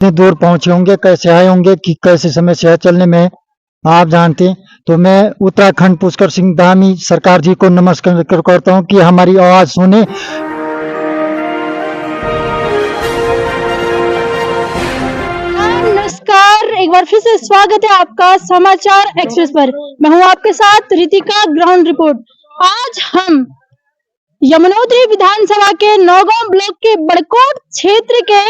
इतने दूर पहुंचे होंगे, कैसे आए होंगे, कि कैसे समस्या है चलने में आप जानते हैं। तो मैं उत्तराखंड पुष्कर सिंह धामी सरकार जी को नमस्कार करता हूं कि हमारी आवाज सुने। नमस्कार, एक बार फिर से स्वागत है आपका समाचार एक्सप्रेस पर। मैं हूं आपके साथ रितिका, ग्राउंड रिपोर्ट। आज हम यमुनोत्री विधानसभा के नौगांव ब्लॉक के बड़कोट क्षेत्र के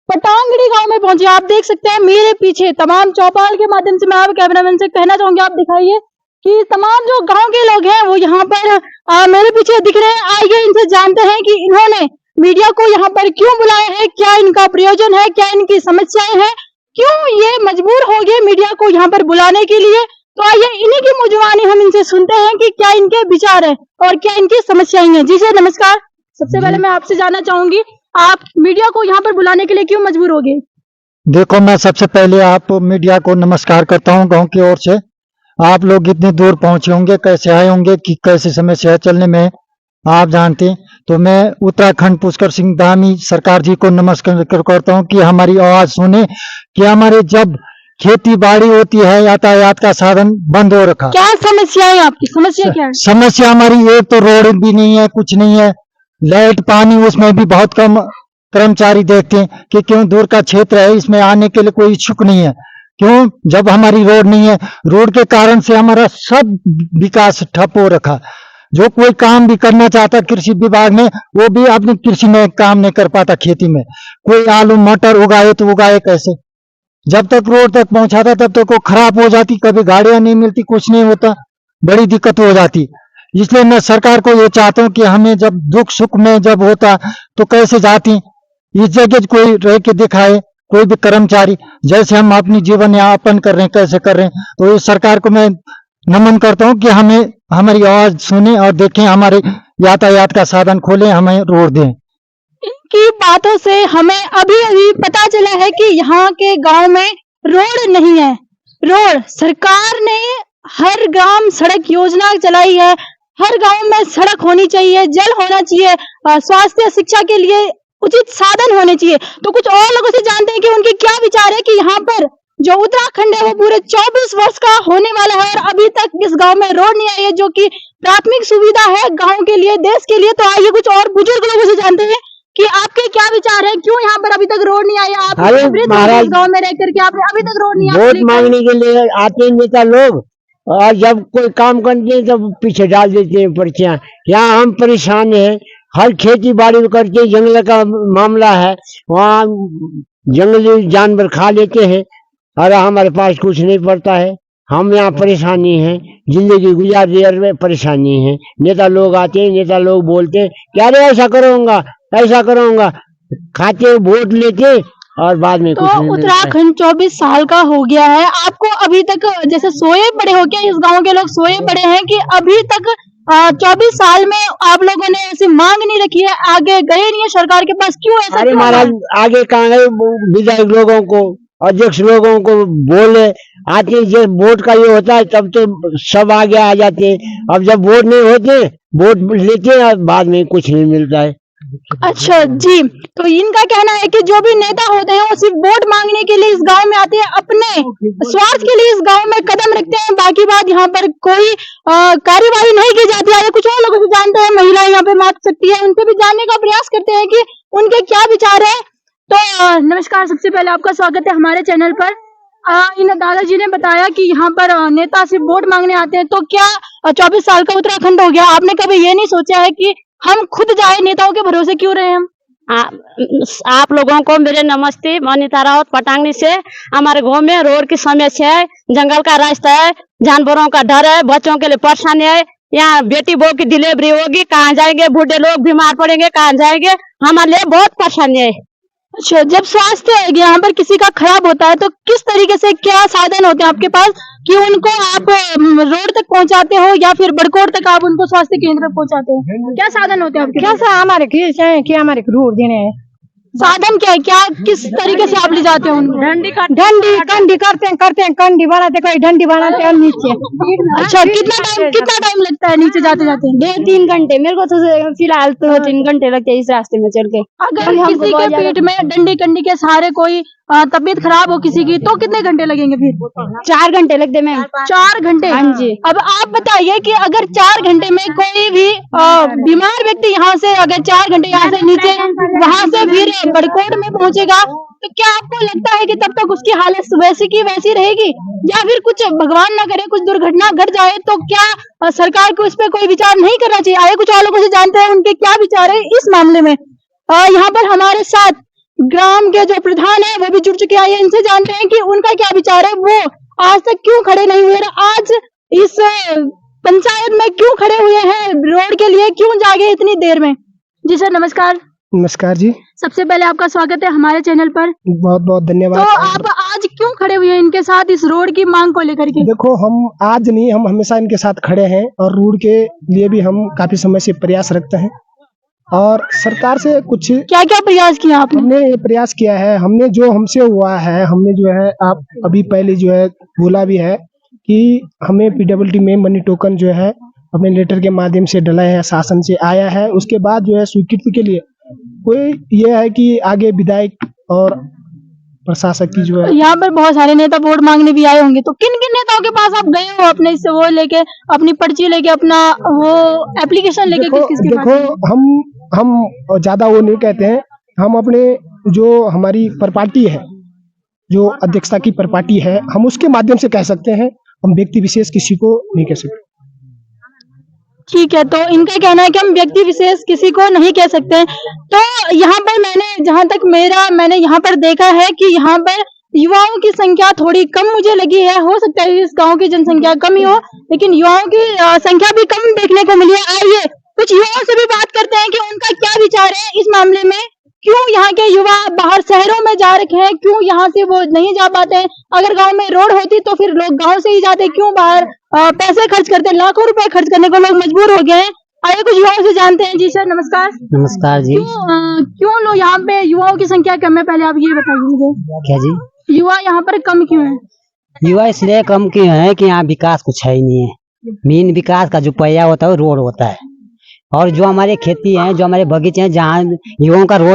पटांगड़ी गांव में पहुंचे। आप देख सकते हैं मेरे पीछे तमाम चौपाल के माध्यम से मैं आप कैमरामैन से कहना चाहूंगी, आप दिखाइए कि तमाम जो गांव के लोग हैं वो यहाँ पर मेरे पीछे दिख रहे हैं। आइए इनसे जानते हैं कि इन्होंने मीडिया को यहाँ पर क्यों बुलाया है, क्या इनका प्रयोजन है, क्या इनकी समस्याएं हैं, क्यों ये मजबूर हो गए मीडिया को यहाँ पर बुलाने के लिए। तो आइए इन्हीं की मुजवानी हम इनसे सुनते हैं कि क्या इनके विचार है और क्या इनकी समस्याएं हैं। जी सर नमस्कार। सबसे पहले मैं आपसे जानना चाहूंगी, आप मीडिया को यहाँ पर बुलाने के लिए क्यों मजबूर हो गए? देखो, मैं सबसे पहले आप मीडिया को नमस्कार करता हूं गांव की ओर से। आप लोग इतने दूर पहुंचे होंगे, कैसे आए होंगे, कि कैसे समस्या है चलने में आप जानते हैं। तो मैं उत्तराखंड पुष्कर सिंह धामी सरकार जी को नमस्कार करता हूं कि हमारी आवाज सुने, कि हमारे जब खेती बाड़ी होती है, यातायात का साधन बंद हो रखा। क्या समस्या है आपकी? समस्या क्या है? समस्या हमारी एक तो रोड भी नहीं है, कुछ नहीं है, लाइट पानी उसमें भी बहुत कम कर्मचारी देखते हैं कि क्यों दूर का क्षेत्र है, इसमें आने के लिए कोई इच्छुक नहीं है। क्यों? जब हमारी रोड नहीं है, रोड के कारण से हमारा सब विकास ठप हो रखा। जो कोई काम भी करना चाहता कृषि विभाग में, वो भी अपनी कृषि में काम नहीं कर पाता। खेती में कोई आलू मटर उगाए तो उगाए कैसे? जब तक रोड तक पहुंचाता तब तक वो खराब हो जाती, कभी गाड़ियां नहीं मिलती, कुछ नहीं होता, बड़ी दिक्कत हो जाती। इसलिए मैं सरकार को ये चाहता हूँ कि हमें जब दुख सुख में जब होता तो कैसे जाती, इस जगह कोई रह के दिखाए, कोई भी कर्मचारी, जैसे हम अपनी जीवन यापन कर रहे हैं कैसे कर रहे हैं। तो इस सरकार को मैं नमन करता हूँ कि हमें हमारी आवाज सुने और देखें, हमारे यातायात का साधन खोले, हमें रोड दें। इनकी बातों से हमें अभी अभी पता चला है कि यहाँ के गांव में रोड नहीं है। रोड सरकार ने हर ग्राम सड़क योजना चलाई है, हर गांव में सड़क होनी चाहिए, जल होना चाहिए, स्वास्थ्य शिक्षा के लिए उचित साधन होने चाहिए। तो कुछ और लोगों से जानते हैं कि उनके क्या विचार है कि यहाँ पर जो उत्तराखंड है वो पूरे 24 वर्ष का होने वाला है और अभी तक इस गांव में रोड नहीं आई है, जो कि प्राथमिक सुविधा है गांव के लिए, देश के लिए। तो आइए कुछ और बुजुर्ग लोगों से जानते हैं कि आपके क्या विचार है, क्यों यहाँ पर अभी तक रोड नहीं आया? आप महाराज गांव में रह करके आपने अभी तक रोड नहीं आया। वोट मांगने के लिए आते हैं नेता लोग, और जब कोई काम करते हैं तब पीछे डाल देते हैं पर्चियां। यहाँ हम परेशान हैं, हर खेती बाड़ी करके जंगल का मामला है, वहाँ जंगली जानवर खा लेते हैं और हमारे पास कुछ नहीं पड़ता है। हम यहाँ परेशानी है, जिंदगी गुजार में परेशानी है। नेता लोग आते हैं, नेता लोग बोलते हैं क्या रे ऐसा करूंगा ऐसा करूंगा, खाते वोट लेते और बाद में कुछ नहीं। उत्तराखंड 24 साल का हो गया है, आपको अभी तक जैसे सोए पड़े हो क्या? इस गांव के लोग सोए पड़े हैं कि अभी तक 24 साल में आप लोगों ने ऐसी मांग नहीं रखी है, आगे गए नहीं है सरकार के पास? क्यों ऐसा? अरे महाराज आगे कहाँ गए? विधायक लोगों को, अध्यक्ष लोगों को बोले आते, जब वोट का ये होता है तब तो सब आगे आ जाते हैं। अब जब वोट नहीं होते, वोट लेते हैं, बाद में कुछ नहीं मिलता है। अच्छा जी, तो इनका कहना है कि जो भी नेता होते हैं वो सिर्फ वोट मांगने के लिए इस गांव में आते हैं, अपने स्वार्थ के लिए इस गांव में कदम रखते हैं, बाकी बात यहाँ पर कोई कार्यवाही नहीं की जाती है। कुछ और लोगों से जानते हैं, महिलाएं यहाँ पे मांग सकती है, उनसे भी जानने का प्रयास करते हैं कि उनके क्या विचार है। तो नमस्कार, सबसे पहले आपका स्वागत है हमारे चैनल पर। इन दादाजी ने बताया कि यहाँ पर नेता सिर्फ वोट मांगने आते हैं। तो क्या 24 साल का उत्तराखंड हो गया, आपने कभी ये नहीं सोचा है कि हम खुद जाए, नेताओं के भरोसे क्यों रहे हम? आप लोगों को मेरे नमस्ते। मनीता रावत पटांगनी से। हमारे गांव में रोड की समस्या है, जंगल का रास्ता है, जानवरों का डर है, बच्चों के लिए परेशानी है। यहाँ बेटी बहू की डिलीवरी होगी, कहाँ जाएंगे? बूढ़े लोग बीमार पड़ेंगे, कहाँ जाएंगे? हमारे लिए बहुत परेशानी है। अच्छा, जब स्वास्थ्य यहाँ पर किसी का खराब होता है तो किस तरीके से, क्या साधन होते हैं आपके पास कि उनको आप रोड तक पहुंचाते हो या फिर बड़कोट तक आप उनको स्वास्थ्य केंद्र तक पहुंचाते हो? क्या साधन होते हैं आपके? क्या हमारे क्या हमारे रोड देने हैं? साधन क्या है, क्या किस तरीके से आप ले जाते हो उनको? डंडी करते हैं कंडी बनाते, कोई डंडी बनाते हैं नीचे। अच्छा, कितना टाइम लगता है नीचे जाते जाते? 2-3 घंटे। मेरे को तो फिलहाल तो 3 घंटे लगते हैं इस रास्ते में चल के। अगर किसी के पेट में डंडी कंडी के सहारे कोई तबीयत खराब हो किसी की, तो कितने घंटे लगेंगे फिर? 4 घंटे लगते मैम। 4 घंटे? हाँ जी। अब आप बताइए कि अगर 4 घंटे में कोई भी बीमार व्यक्ति यहाँ से अगर 4 घंटे यहाँ से नीचे वहां से फिर बड़कोट में पहुंचेगा, तो क्या आपको लगता है कि तब तक उसकी हालत वैसी की वैसी रहेगी, या फिर कुछ भगवान ना करे कुछ दुर्घटना घट जाए तो क्या सरकार को इस पे कोई विचार नहीं करना चाहिए? आइए कुछ और लोगों से जानते हैं उनके क्या विचार है इस मामले में। यहाँ पर हमारे साथ ग्राम के जो प्रधान है वो भी जुड़ चुके हैं, इनसे जानते हैं कि उनका क्या विचार है, वो आज तक क्यों खड़े नहीं हुए, आज इस पंचायत में क्यों खड़े हुए हैं, रोड के लिए क्यों जागे इतनी देर में। जी सर नमस्कार। नमस्कार जी, सबसे पहले आपका स्वागत है हमारे चैनल पर। बहुत बहुत तो धन्यवाद। आप आज क्यों खड़े हुए हैं इनके साथ इस रोड की मांग को लेकर के? देखो, हम आज नहीं, हम हमेशा इनके साथ खड़े हैं और रोड के लिए भी हम काफी समय से प्रयास रखते हैं और सरकार से कुछ क्या क्या प्रयास किया आपने? हमने ये प्रयास किया है। हमने जो हमसे हुआ है, हमने जो है आप अभी पहले जो है बोला भी है कि हमें PWD में मनी टोकन जो है अपने लेटर के माध्यम से डला है, शासन से आया है। उसके बाद जो है स्वीकृति के लिए कोई ये है कि आगे विधायक और प्रशासक की जो है, यहाँ पर बहुत सारे नेता वोट मांगने भी आए होंगे, तो किन किन नेताओं के पास आप गए हो अपने से वो लेके, अपनी पर्ची लेके, अपना वो एप्लीकेशन लेके? देखो किस किस के पास? देखो हम ज्यादा वो नहीं कहते हैं। हम अपने जो हमारी प्रपार्टी है, जो अध्यक्षता की प्रपार्टी है, हम उसके माध्यम से कह सकते हैं। हम व्यक्ति विशेष किसी को नहीं कह सकते। ठीक है, तो इनका कहना है कि हम व्यक्ति विशेष किसी को नहीं कह सकते। तो यहाँ पर मैंने यहाँ पर देखा है कि यहाँ पर युवाओं की संख्या थोड़ी कम मुझे लगी है। हो सकता है इस गांव की जनसंख्या कम ही हो, लेकिन युवाओं की संख्या भी कम देखने को मिली है। आइए कुछ युवाओं से भी बात करते हैं कि उनका क्या विचार है इस मामले में। क्यों यहाँ के युवा बाहर शहरों में जा रखे हैं, क्यों यहाँ से वो नहीं जा पाते हैं? अगर गांव में रोड होती तो फिर लोग गांव से ही जाते, क्यों बाहर पैसे खर्च करते, लाखों रुपए खर्च करने को लोग मजबूर हो गए हैं। आइए कुछ युवाओं से जानते हैं। जी सर नमस्कार। नमस्कार जी। क्यों लोग यहाँ पे युवाओं की संख्या कम है, पहले आप ये बताइए मुझे। क्या जी? युवा यहाँ पर कम क्यों है? युवा इसलिए कम क्यों है कि यहाँ विकास कुछ है ही नहीं है। मेन विकास का जो पहिया होता है वो रोड होता है, और जो हमारे खेती है, जो हमारे बगीचे हैं, जहाँ युवाओं का रोज